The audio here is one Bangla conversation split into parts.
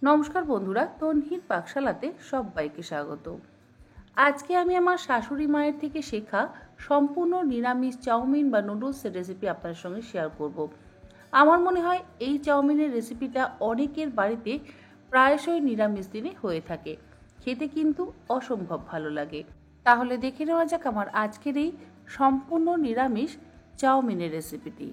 নমস্কার বন্ধুরা, তন্হির পাকশালাতে সবাইকে স্বাগত। আজকে আমি আমার শাশুড়ি মায়ের থেকে শেখা সম্পূর্ণ নিরামিষ চাউমিন বা নুডলসের রেসিপি আপনাদের সঙ্গে শেয়ার করব। আমার মনে হয় এই চাউমিনের রেসিপিটা অনেকের বাড়িতে প্রায়শই নিরামিষ দিনে হয়ে থাকে, খেতে কিন্তু অসম্ভব ভালো লাগে। তাহলে দেখে নেওয়া যাক আমার আজকের এই সম্পূর্ণ নিরামিষ চাউমিনের রেসিপিটি।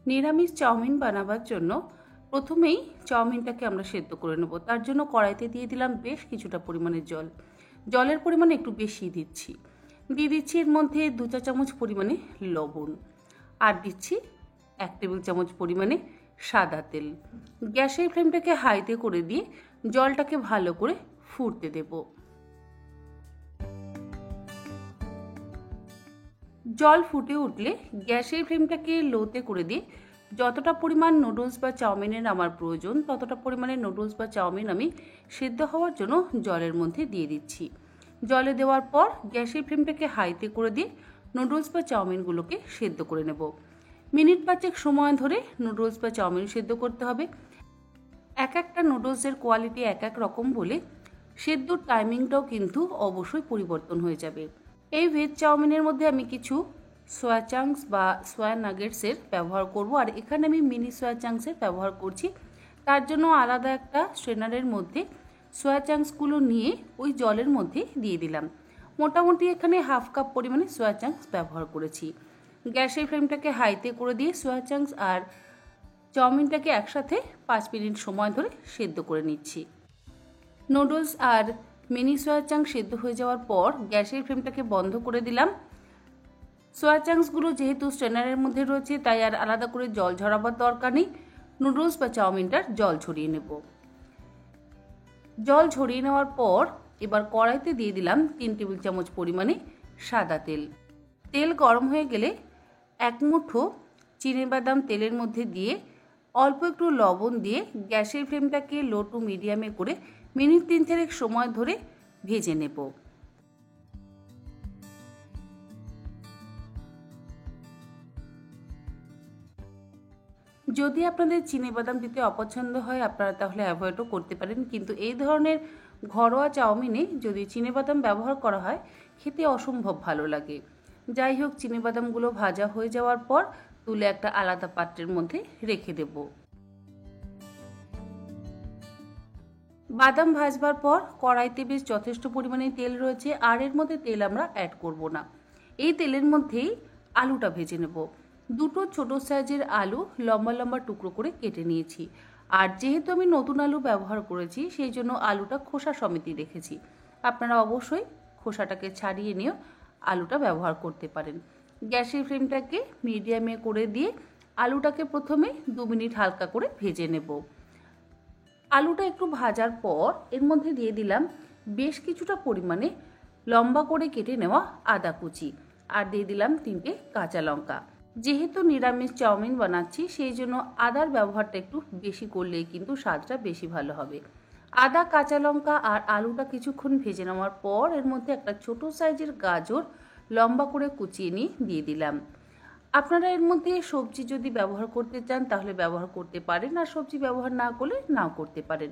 নিরামিষ চাউমিন বানাবার জন্য প্রথমেই চাউমিনটাকে আমরা সেদ্ধ করে নেব। তার জন্য কড়াইতে দিয়ে দিলাম বেশ কিছুটা পরিমাণে জল। জলের পরিমাণ একটু বেশি দিয়ে দিচ্ছি এর মধ্যে 2 চা চামচ পরিমাণে লবণ, আর দিচ্ছি 1 টেবিল চামচ পরিমাণে সাদা তেল। গ্যাসের ফ্লেমটাকে হাইতে করে দিয়ে জলটাকে ভালো করে ফুটতে দেব। জল ফুটে উঠলে গ্যাসের ফ্লেমটাকে লোতে করে দিয়ে যতটা পরিমাণ নুডলস বা চাউমিনের আমার প্রয়োজন ততটা পরিমাণে নুডলস বা চাউমিন আমি সেদ্ধ হওয়ার জন্য জলের মধ্যে দিয়ে দিচ্ছি। জলে দেওয়ার পর গ্যাসের ফ্লেমটাকে হাইতে করে দিয়ে নুডলস বা চাউমিনগুলোকে সেদ্ধ করে নেব। মিনিট 5 সময় ধরে নুডলস বা চাউমিন সেদ্ধ করতে হবে। এক একটা নুডলসের কোয়ালিটি এক এক রকম বলে সেদ্ধর টাইমিংটাও কিন্তু অবশ্যই পরিবর্তন হয়ে যাবে। এই ভেজ চাউমিনের মধ্যে আমি কিছু সোয়া চাংস বা সোয়া নাগেটসের ব্যবহার করব, আর এখানে আমি মিনি সোয়া চাংসের ব্যবহার করছি। তার জন্য আলাদা একটা স্ট্রেনারের মধ্যে সোয়া চাংসগুলো নিয়ে ওই জলের মধ্যে দিয়ে দিলাম। মোটামুটি এখানে হাফ কাপ পরিমাণে সোয়া চাংস ব্যবহার করেছি। গ্যাসের ফ্লেমটাকে হাইতে করে দিয়ে সোয়া চাংস আর চাউমিনটাকে একসাথে 5 মিনিট সময় ধরে সেদ্ধ করে নিচ্ছি। নুডলস আর মিনি সোয়া চাংস সেদ্ধ হয়ে যাওয়ার পর গ্যাসের ফ্লেমটাকে বন্ধ করে দিলাম। সোয়া চাংসগুলো যেহেতু স্ট্রেনারের মধ্যে রয়েছে তাই আর আলাদা করে জল ঝরাবার দরকার নেই। নুডলস বা চাউমিনটার জল ঝরিয়ে নেব। জল ঝরিয়ে নেওয়ার পর এবার কড়াইতে দিয়ে দিলাম 3 টেবিল চামচ পরিমাণে সাদা তেল। তেল গরম হয়ে গেলে 1 মুঠো চিনেবাদাম তেলের মধ্যে দিয়ে অল্প একটু লবণ দিয়ে গ্যাসের ফ্লেমটাকে লো টু মিডিয়ামে করে মিনিট 3 সময় ধরে ভেজে নেব। যদি আপনাদের চিনেবাদাম দিতে অপছন্দ হয় আপনারা তাহলে অ্যাভয়েডও করতে পারেন, কিন্তু এই ধরনের ঘরোয়া চাউমিনে যদি চিনেবাদাম ব্যবহার করা হয় খেতে অসম্ভব ভালো লাগে। যাই হোক, চিনেবাদামগুলো ভাজা হয়ে যাওয়ার পর তুলে একটা আলাদা পাত্রের মধ্যে রেখে দেব। বাদাম ভাজবার পর কড়াইতে বেশ যথেষ্ট পরিমাণে তেল রয়েছে, আর এর মধ্যে তেল আমরা অ্যাড করব না। এই তেলের মধ্যেই আলুটা ভেজে নেব। 2টো ছোটো সাইজের আলু লম্বা লম্বা টুকরো করে কেটে নিয়েছি, আর যেহেতু আমি নতুন আলু ব্যবহার করেছি সেই জন্য আলুটা খোসা সমেতই রেখেছি। আপনারা অবশ্যই খোসাটাকে ছাড়িয়ে নিয়েও আলুটা ব্যবহার করতে পারেন। গ্যাসের ফ্লেমটাকে মিডিয়ামে করে দিয়ে আলুটাকে প্রথমে 2 মিনিট হালকা করে ভেজে নেব। আলুটা একটু ভাজার পর এর মধ্যে দিয়ে দিলাম বেশ কিছুটা পরিমাণে লম্বা করে কেটে নেওয়া আদা কুচি, আর দিয়ে দিলাম 3টে কাঁচা লঙ্কা। যেহেতু নিরামিষ চাউমিন বানাচ্ছি সেই জন্য আদার ব্যবহারটা একটু বেশি করলেই কিন্তু স্বাদটা বেশি ভালো হবে। আদা, কাঁচা লঙ্কা আর আলুটা কিছুক্ষণ ভেজে নেওয়ার পর এর মধ্যে একটা ছোট সাইজের গাজর লম্বা করে কুচিয়ে নিয়ে দিয়ে দিলাম। আপনারা এর মধ্যে সবজি যদি ব্যবহার করতে চান তাহলে ব্যবহার করতে পারেন, আর সবজি ব্যবহার না করলে নাও করতে পারেন।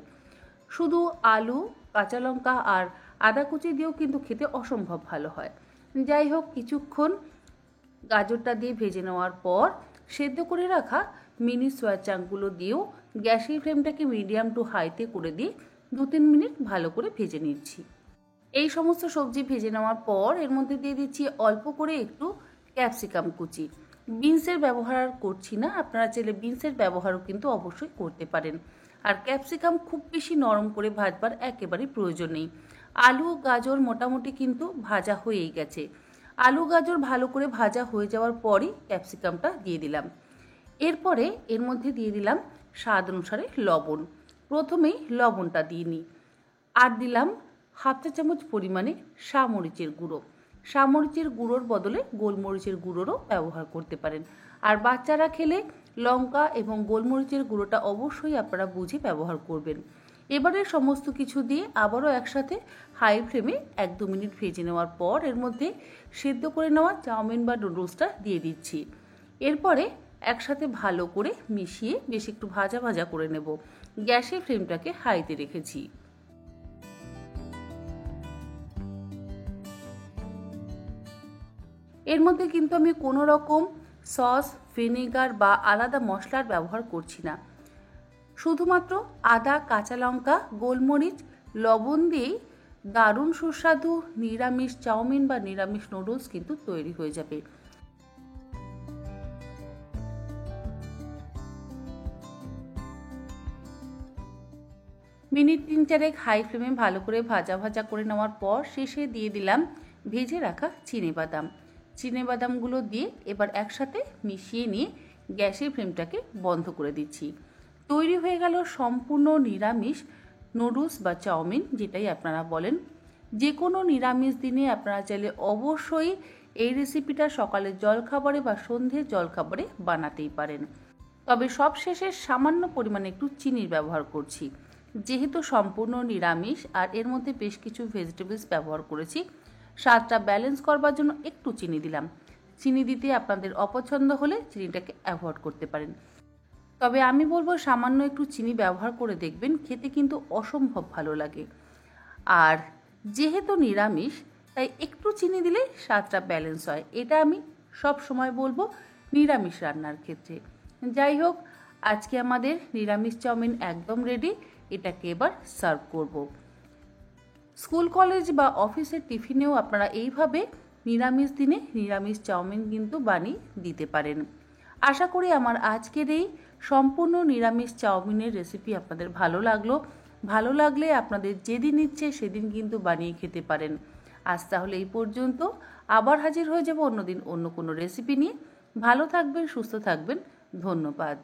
শুধু আলু, কাঁচা লঙ্কা আর আদা কুচি দিয়েও কিন্তু খেতে অসম্ভব ভালো হয়। যাই হোক, কিছুক্ষণ গাজরটা দিয়ে ভেজে নেওয়ার পর সেদ্ধ করে রাখা মিনি সোয়া চাংগুলো দিয়েও গ্যাসের ফ্লেমটাকে মিডিয়াম টু হাইতে করে দিয়ে 2-3 মিনিট ভালো করে ভেজে নিচ্ছি। এই সমস্ত সবজি ভেজে নেওয়ার পর এর মধ্যে দিয়ে দিচ্ছি অল্প করে একটু ক্যাপসিকাম কুচি। বিনসের ব্যবহার আর করছি না, আপনারা চাইলে বিনসের ব্যবহারও কিন্তু অবশ্যই করতে পারেন। আর ক্যাপসিকাম খুব বেশি নরম করে ভাজবার একেবারেই প্রয়োজন নেই। আলু, গাজর মোটামুটি কিন্তু ভাজা হয়েই গেছে। আলু, গাজর ভালো করে ভাজা হয়ে যাওয়ার পরই ক্যাপসিকামটা দিয়ে দিলাম। এরপরে এর মধ্যে দিয়ে দিলাম স্বাদ অনুসারে লবণ। প্রথমেই লবণটা দিয়ে নিই, আর দিলাম হাফ চা চামচ পরিমাণে সামরিচের গুঁড়ো। সামরিচের গুঁড়োর বদলে গোলমরিচের গুঁড়োরও ব্যবহার করতে পারেন। আর বাচ্চারা খেলে লঙ্কা এবং গোলমরিচের গুঁড়োটা অবশ্যই আপনারা বুঝে ব্যবহার করবেন। এবারে সমস্ত কিছু দিয়ে আবারও একসাথে হাই ফ্লেমে 1-2 মিনিট ভেজে নেওয়ার পর এর মধ্যে সেদ্ধ করে নেওয়া চাউমিন বা নুডলসটা দিয়ে দিচ্ছি। এরপরে একসাথে ভালো করে মিশিয়ে বেশ একটু ভাজা ভাজা করে নেব। গ্যাসের ফ্লেমটাকে হাইতে রেখেছি। এর মধ্যে কিন্তু আমি কোনো রকম সস, ভিনেগার বা আলাদা মশলার ব্যবহার করছি না। শুধুমাত্র আদা, কাঁচা লঙ্কা, গোলমরিচ, লবণ দিয়েই দারুণ সুস্বাদু নিরামিষ চাউমিন বা নিরামিষ নুডলস কিন্তু তৈরি হয়ে যাবে। মিনিট 3-4 হাই ফ্লেমে ভালো করে ভাজা ভাজা করে নেওয়ার পর শেষে দিয়ে দিলাম ভেজে রাখা চিনেবাদাম। চিনেবাদামগুলো দিয়ে এবার একসাথে মিশিয়ে নিয়ে গ্যাসের ফ্লেমটাকে বন্ধ করে দিচ্ছি। তৈরি হয়ে গেল সম্পূর্ণ নিরামিষ নুডলস বা চাউমিন, যেটাই আপনারা বলেন। যে কোনো নিরামিষ দিনে আপনারা চাইলে অবশ্যই এই রেসিপিটা সকালের জলখাবারে বা সন্ধ্যের জলখাবারে বানাতেই পারেন। তবে সবশেষে সামান্য পরিমাণে একটু চিনির ব্যবহার করছি, যেহেতু সম্পূর্ণ নিরামিষ আর এর মধ্যে বেশ কিছু ভেজিটেবলস ব্যবহার করেছি। স্বাদটা ব্যালেন্স করবার জন্য একটু চিনি দিলাম। চিনি দিতে আপনাদের অপছন্দ হলে চিনিটাকে অ্যাভয়েড করতে পারেন। তবে আমি বলবো সামান্য একটু চিনি ব্যবহার করে দেখবেন, খেতে কিন্তু অসম্ভব ভালো লাগে। আর যেহেতু নিরামিষ তাই একটু চিনি দিলে স্বাদটা ব্যালেন্স হয়, এটা আমি সব সময় বলবো নিরামিষ রান্নার ক্ষেত্রে। যাই হোক, আজকে আমাদের নিরামিষ চাউমিন একদম রেডি। এটাকে এবার সার্ভ করব। স্কুল, কলেজ বা অফিসের টিফিনেও আপনারা এইভাবে নিরামিষ দিনে নিরামিষ চাউমিন কিন্তু বানিয়ে দিতে পারেন। আশা করি আমার আজকের এই সম্পূর্ণ নিরামিষ চাউমিনের রেসিপি আপনাদের ভালো লাগলো। ভালো লাগলে আপনাদের যেদিন ইচ্ছে সেদিন কিন্তু বানিয়ে খেতে পারেন। আজ তাহলে এই পর্যন্ত। আবার হাজির হয়ে যাব অন্যদিন অন্য কোনো রেসিপি নিয়ে। ভালো থাকবেন, সুস্থ থাকবেন। ধন্যবাদ।